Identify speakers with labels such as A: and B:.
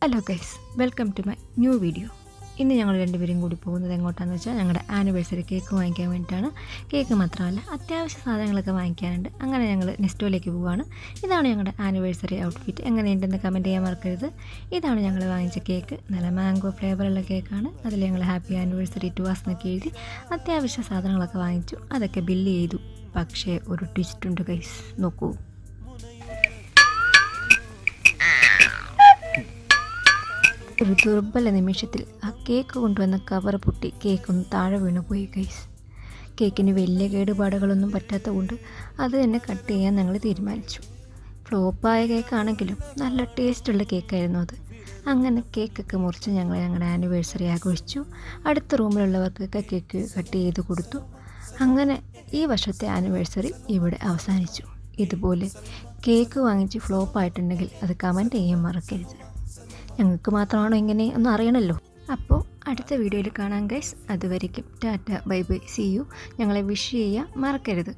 A: Hello guys, welcome to my new video. ഇന്ന് ഞങ്ങൾ രണ്ടുപേരും കൂടി പോകുന്നത് എങ്ങോട്ടാണെന്ന് വെച്ചാൽ ഞങ്ങളുടെ ആനിവേഴ്സറി കേക്ക് വാങ്ങിക്കാൻ വേണ്ടിയിട്ടാണ്. കേക്ക് മാത്രമല്ല അത്യാവശ്യ സാധനങ്ങളൊക്കെ വാങ്ങിക്കാനുണ്ട്. അങ്ങനെ ഞങ്ങൾ നെസ്റ്റോയിലേക്ക് പോവുകയാണ്. ഇതാണ് ഞങ്ങളുടെ ആനിവേഴ്സറി ഔട്ട്ഫിറ്റ്. എങ്ങനെയുണ്ടെന്ന് കമൻറ്റ് ചെയ്യാൻ മറക്കരുത്. ഇതാണ് ഞങ്ങൾ വാങ്ങിച്ച കേക്ക്. നല്ല മാംഗോ ഫ്ലേവറുള്ള കേക്കാണ്. അതിൽ ഞങ്ങൾ ഹാപ്പി ആനിവേഴ്സറി ടു അസ് എന്നൊക്കെ എഴുതി അത്യാവശ്യ സാധനങ്ങളൊക്കെ വാങ്ങിച്ചു. അതൊക്കെ ബില്ല് ചെയ്തു. പക്ഷേ ഒരു ട്വിസ്റ്റ് ഉണ്ട് ഗൈസ്, നോക്കൂ. ഒരു ദുർബല നിമിഷത്തിൽ ആ കേക്ക് കൊണ്ടുവന്ന കവർ പൊട്ടി കേക്കൊന്ന് താഴെ വീണു പോയി ഗൈസ്. കേക്കിന് വലിയ കേടുപാടുകളൊന്നും പറ്റാത്ത കൊണ്ട് അത് തന്നെ കട്ട് ചെയ്യാൻ ഞങ്ങൾ തീരുമാനിച്ചു. ഫ്ലോപ്പായ കേക്കാണെങ്കിലും നല്ല ടേസ്റ്റുള്ള കേക്കായിരുന്നു അത്. അങ്ങനെ കേക്കൊക്കെ മുറിച്ച് ഞങ്ങൾ ഞങ്ങളുടെ ആനിവേഴ്സറി ആഘോഷിച്ചു. അടുത്ത റൂമിലുള്ളവർക്കൊക്കെ കേക്ക് കട്ട് ചെയ്ത് കൊടുത്തു. അങ്ങനെ ഈ വർഷത്തെ ആനിവേഴ്സറി ഇവിടെ അവസാനിച്ചു. ഇതുപോലെ കേക്ക് വാങ്ങിച്ച് ഫ്ലോപ്പായിട്ടുണ്ടെങ്കിൽ അത് കമൻറ്റ് ചെയ്യാൻ മറക്കരുത്. ഞങ്ങൾക്ക് മാത്രമാണോ ഇങ്ങനെ ഒന്ന് അറിയണമല്ലോ. അപ്പോൾ അടുത്ത വീഡിയോയിൽ കാണാം ഗൈസ്. അതുവരേക്കും ta ta, bye bye, see you. ഞങ്ങളെ വിഷ് ചെയ്യാൻ മറക്കരുത്.